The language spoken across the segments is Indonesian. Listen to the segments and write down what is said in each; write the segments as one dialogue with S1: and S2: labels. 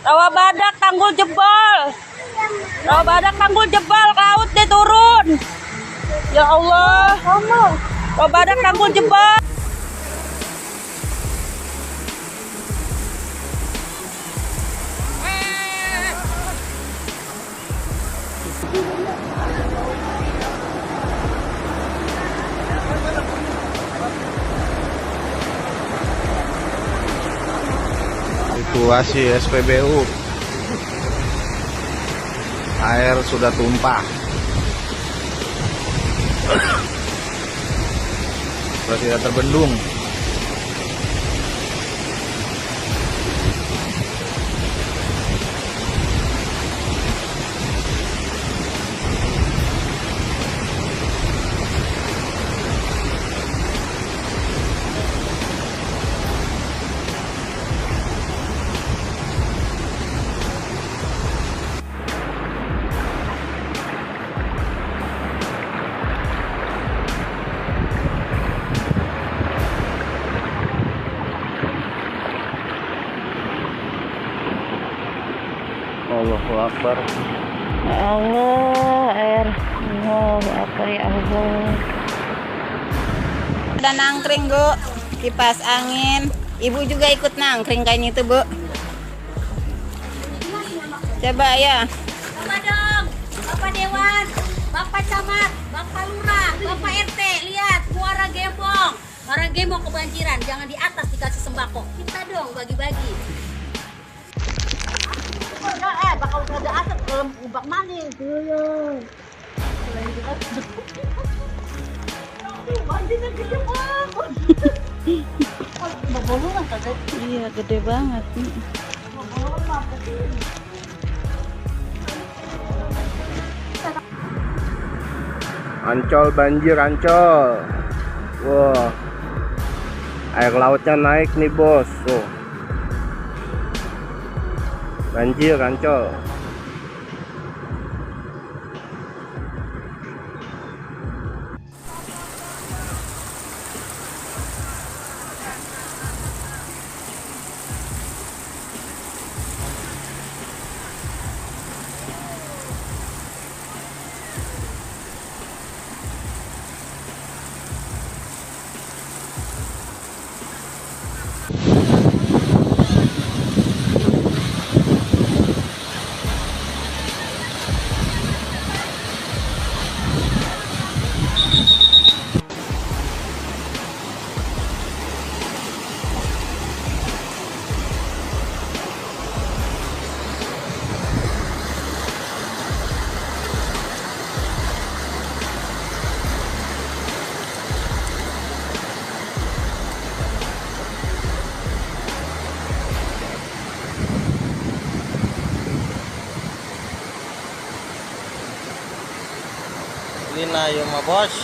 S1: Rawa badak tanggul jebol. Rawa badak tanggul jebol, ke laut deh turun. Ya Allah. Rawa badak tanggul jebol.
S2: Situasi SPBU, air sudah tumpah, sudah tidak terbendung. Allahu Akbar.
S1: Ya Allah, air. Allahu Akbar ya Allah. Ada nangkring, Bu. Kipas angin. Ibu juga ikut nangkring kayaknya itu, Bu. Coba ya.
S3: Coba dong, Bapak Dewan, Bapak Camat, Bapak Lurah, Bapak RT, lihat Muara Gembong. Muara Gembong kebanjiran, jangan di atas dikasih sembako. Kita dong bagi-bagi. Bakal ada asap kalau ubak manis. Banjirnya gede banget.
S1: Iya, gede banget.
S2: Ancol banjir, Ancol. Wah, air lautnya naik nih, bos. Tuh, banjir Ancol. Lina yung mga boss.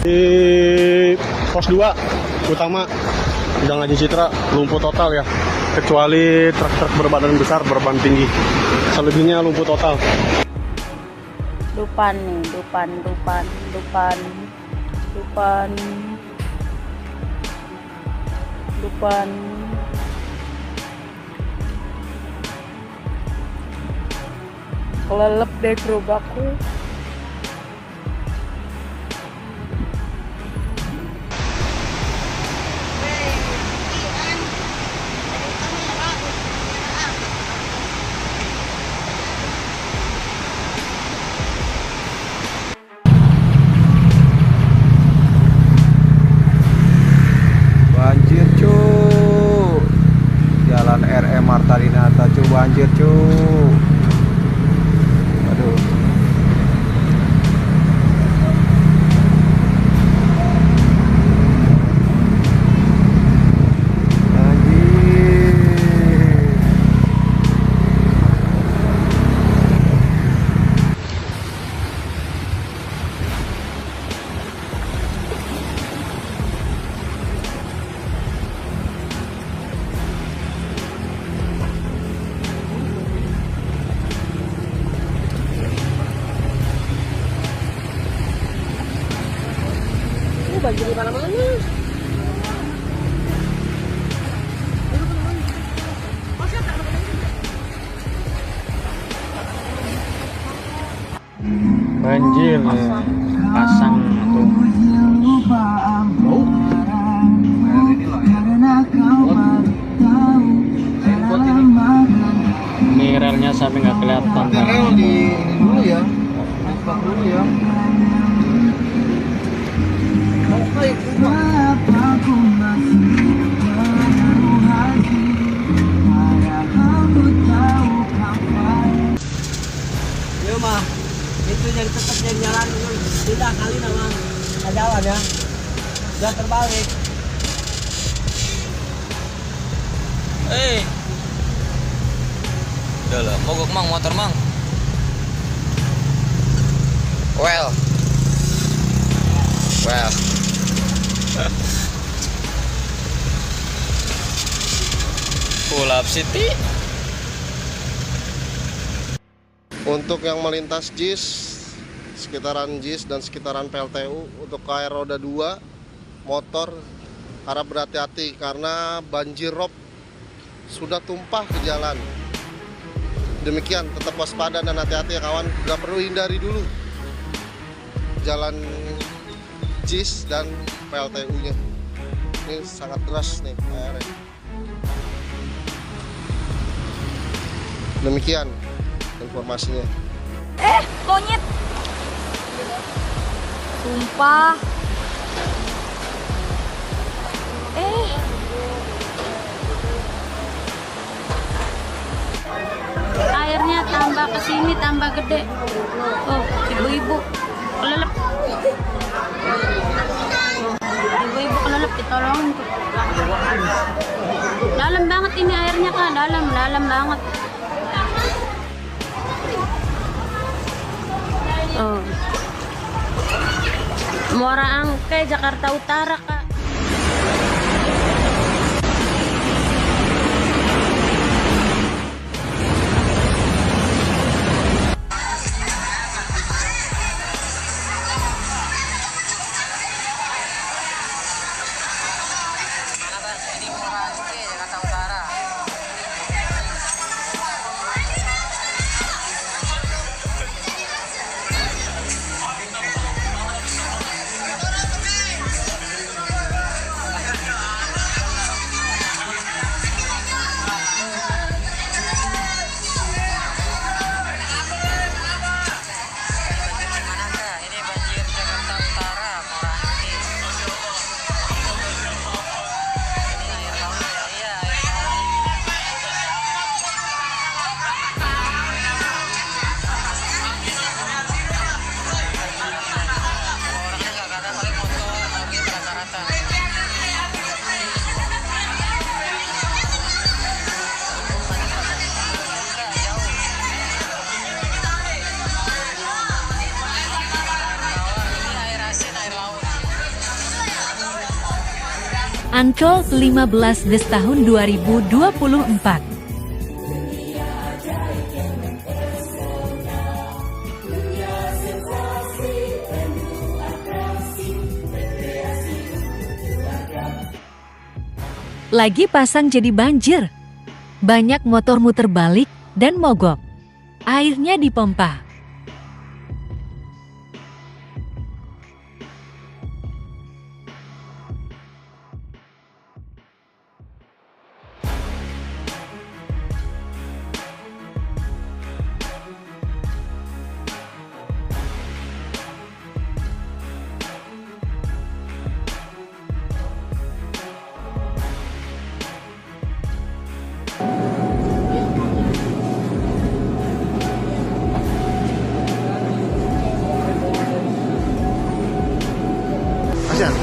S4: Di pos 2 utama udah ngaji Citra lumpuh total ya, kecuali truk-truk berbadan besar berban tinggi, selebihnya lumpuh total.
S1: Dupan nih, dupan. Kelelep deh gerobakku.
S2: Banjir cu, Jalan RM Marta Dinata cu, banjir cu. Aduh.
S1: banjir di mana-mana.
S5: Banjir pasang tuh. Ini relnya sampai nggak kelihatan.
S2: Rel di dulu ya. Pak dulu ya.
S6: Yo mah, itu yang tetap yang jalan tidak kali nama jalan ya. Sudah terbalik.
S7: Udah lah, mogok mang motor mang. Well. Pull up city.
S2: Untuk yang melintas JIS, sekitaran JIS dan sekitaran PLTU, untuk KR roda 2 motor harap berhati-hati karena banjir rob sudah tumpah ke jalan. Demikian, tetap waspada dan hati-hati ya kawan. Gak perlu hindari dulu jalan JIS dan PLTU-nya. Ini sangat deras nih airnya. Demikian informasinya.
S1: Monyet. Sumpah. Airnya tambah kesini tambah gede. Oh, ibu-ibu kelelep. Ibu-ibu kelelep ditolongin tuh. Dalam banget ini airnya Kak, dalam banget. Oh. Muara Angke, Jakarta Utara, Kak.
S8: Ancol 15 Des tahun 2024. Lagi pasang jadi banjir. Banyak motor muter balik dan mogok. Airnya dipompa.
S2: Asian.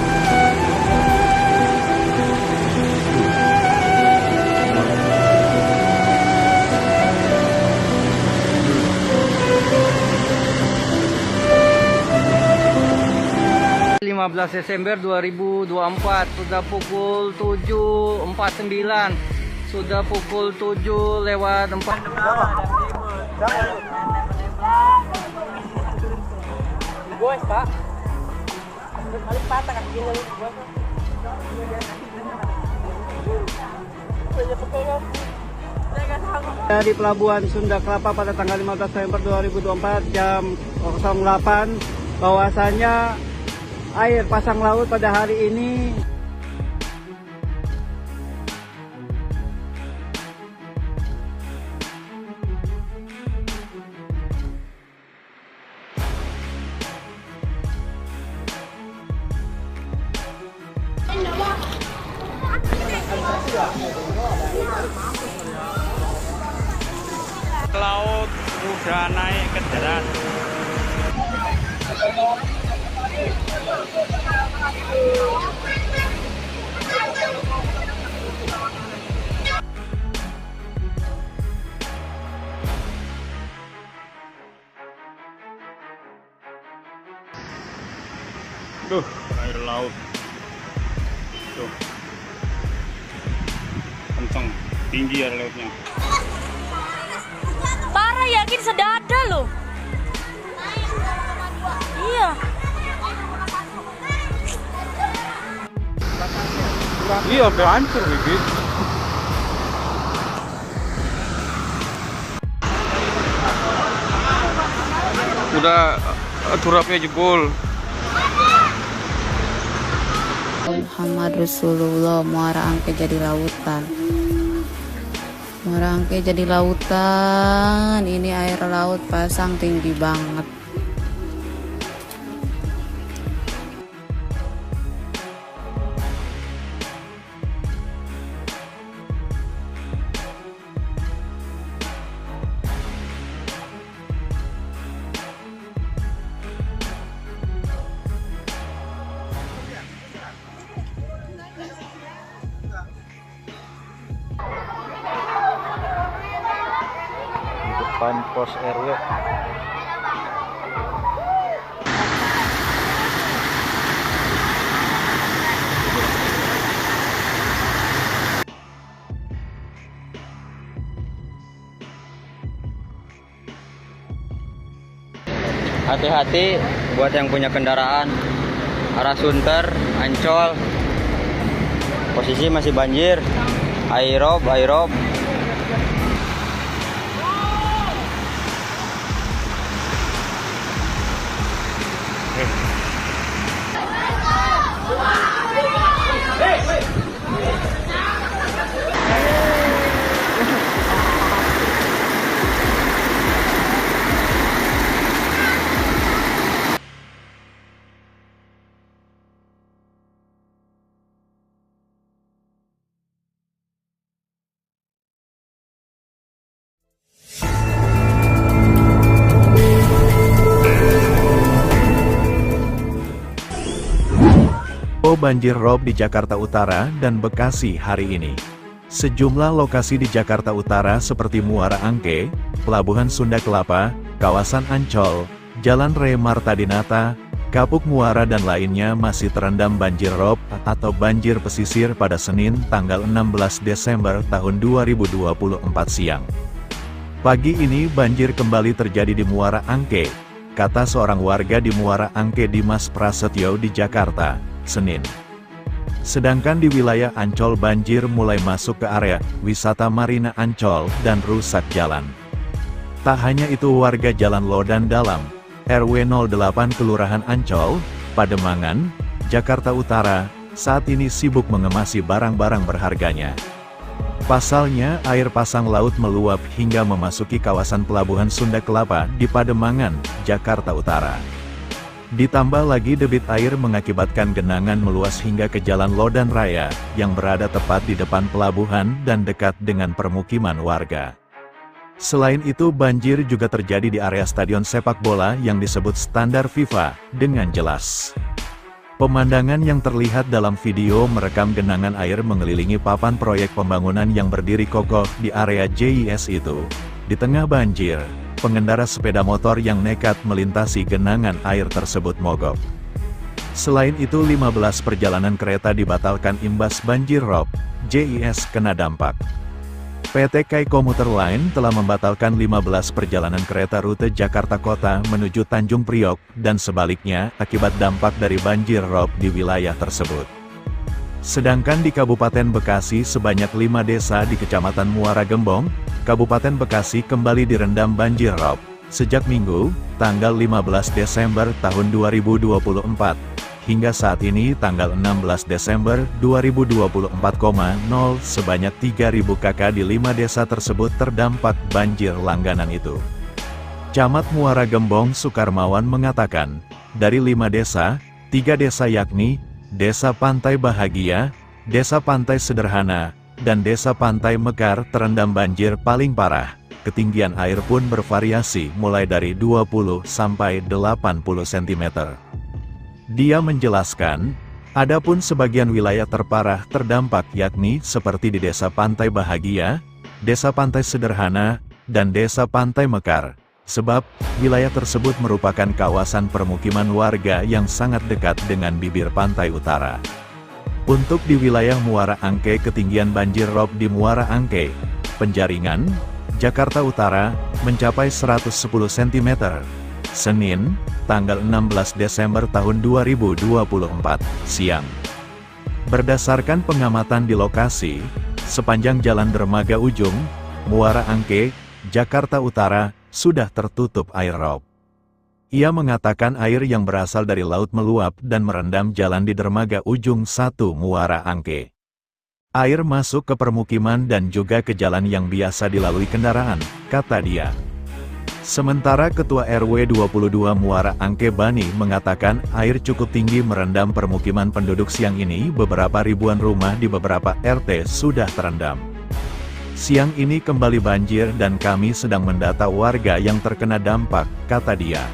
S6: Desember 2024 sudah pukul 7.49, sudah pukul 7:04. Guys, Pak.
S1: Balik patah kan gini.
S6: Dari Pelabuhan Sunda Kelapa pada tanggal 15 November 2024 jam 08, bahwasannya air pasang laut pada hari ini
S5: Laut udah naik ke darat. Duh, air laut. Tuh. Kencang, tinggi air lautnya.
S1: Parah yakin sedada loh. Iya.
S5: Iya, sampai hancur gitu. Udah turapnya jebol.
S9: Muhammad Rasulullah, Muara Angke jadi lautan. Muara Angke jadi lautan. Ini air laut pasang tinggi banget.
S5: Depan pos RW.
S7: Hati-hati buat yang punya kendaraan arah Sunter, Ancol. Posisi masih banjir. Aerob.
S10: Banjir rob di Jakarta Utara dan Bekasi hari ini. Sejumlah lokasi di Jakarta Utara seperti Muara Angke, Pelabuhan Sunda Kelapa, kawasan Ancol, Jalan Raya Marta Dinata, Kapuk Muara dan lainnya masih terendam banjir rob atau banjir pesisir pada Senin tanggal 16 Desember tahun 2024 siang. Pagi ini banjir kembali terjadi di Muara Angke, kata seorang warga di Muara Angke Dimas Prasetyo di Jakarta, Senin. Sedangkan di wilayah Ancol banjir mulai masuk ke area wisata Marina Ancol dan rusak jalan. Tak hanya itu, warga Jalan Lodan Dalam, RW 08 Kelurahan Ancol, Pademangan, Jakarta Utara, saat ini sibuk mengemasi barang-barang berharganya. Pasalnya, air pasang laut meluap hingga memasuki kawasan Pelabuhan Sunda Kelapa di Pademangan, Jakarta Utara. Ditambah lagi debit air mengakibatkan genangan meluas hingga ke Jalan Lodan Raya, yang berada tepat di depan pelabuhan dan dekat dengan permukiman warga. Selain itu, banjir juga terjadi di area stadion sepak bola yang disebut standar FIFA, dengan jelas. Pemandangan yang terlihat dalam video merekam genangan air mengelilingi papan proyek pembangunan yang berdiri kokoh di area JIS itu. Di tengah banjir, pengendara sepeda motor yang nekat melintasi genangan air tersebut mogok. Selain itu, 15 perjalanan kereta dibatalkan imbas banjir rob, JIS kena dampak. PT KAI Komuter Line telah membatalkan 15 perjalanan kereta rute Jakarta Kota menuju Tanjung Priok dan sebaliknya akibat dampak dari banjir rob di wilayah tersebut. Sedangkan di Kabupaten Bekasi sebanyak 5 desa di Kecamatan Muara Gembong, Kabupaten Bekasi kembali direndam banjir rob sejak Minggu, tanggal 15 Desember tahun 2024. Hingga saat ini tanggal 16 Desember 2024, sebanyak 3.000 kakak di 5 desa tersebut terdampak banjir langganan itu. Camat Muara Gembong Sukarmawan mengatakan, dari 5 desa, 3 desa yakni Desa Pantai Bahagia, Desa Pantai Sederhana, dan Desa Pantai Mekar terendam banjir paling parah. Ketinggian air pun bervariasi mulai dari 20 sampai 80 cm. Dia menjelaskan, adapun sebagian wilayah terparah terdampak yakni seperti di Desa Pantai Bahagia, Desa Pantai Sederhana, dan Desa Pantai Mekar. Sebab, wilayah tersebut merupakan kawasan permukiman warga yang sangat dekat dengan bibir pantai utara. Untuk di wilayah Muara Angke, ketinggian banjir rob di Muara Angke, Penjaringan, Jakarta Utara, mencapai 110 cm. Senin, tanggal 16 Desember tahun 2024, siang. Berdasarkan pengamatan di lokasi, sepanjang Jalan Dermaga Ujung, Muara Angke, Jakarta Utara, sudah tertutup air rob. Ia mengatakan air yang berasal dari laut meluap dan merendam jalan di Dermaga Ujung 1 Muara Angke. Air masuk ke permukiman dan juga ke jalan yang biasa dilalui kendaraan, kata dia. Sementara Ketua RW 22 Muara Angke Bani mengatakan air cukup tinggi merendam permukiman penduduk. Siang ini beberapa ribuan rumah di beberapa RT sudah terendam. Siang ini kembali banjir dan kami sedang mendata warga yang terkena dampak, kata dia.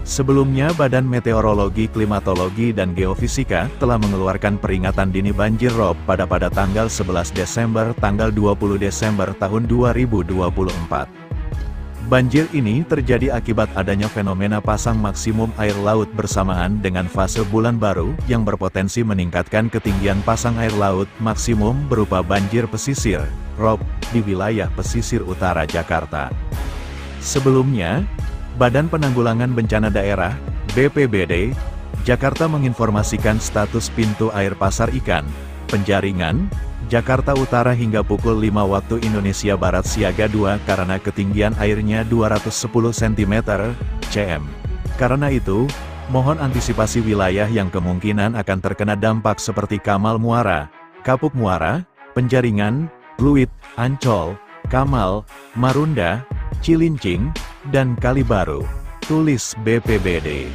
S10: Sebelumnya Badan Meteorologi, Klimatologi, dan Geofisika telah mengeluarkan peringatan dini banjir rob pada tanggal 11 Desember tanggal 20 Desember tahun 2024. Banjir ini terjadi akibat adanya fenomena pasang maksimum air laut bersamaan dengan fase bulan baru yang berpotensi meningkatkan ketinggian pasang air laut maksimum berupa banjir pesisir, rob, di wilayah pesisir utara Jakarta. Sebelumnya, Badan Penanggulangan Bencana Daerah, BPBD, Jakarta menginformasikan status pintu air Pasar Ikan, Penjaringan, Jakarta Utara hingga pukul 5 waktu Indonesia Barat siaga 2 karena ketinggian airnya 210 cm, cm. Karena itu, mohon antisipasi wilayah yang kemungkinan akan terkena dampak seperti Kamal Muara, Kapuk Muara, Penjaringan, Pluit, Ancol, Kamal, Marunda, Cilincing, dan Kalibaru, tulis BPBD.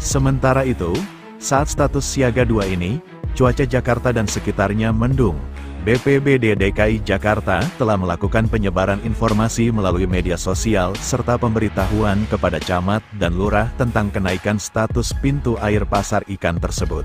S10: Sementara itu, saat status siaga 2 ini, cuaca Jakarta dan sekitarnya mendung. BPBD DKI Jakarta telah melakukan penyebaran informasi melalui media sosial serta pemberitahuan kepada camat dan lurah tentang kenaikan status pintu air Pasar Ikan tersebut.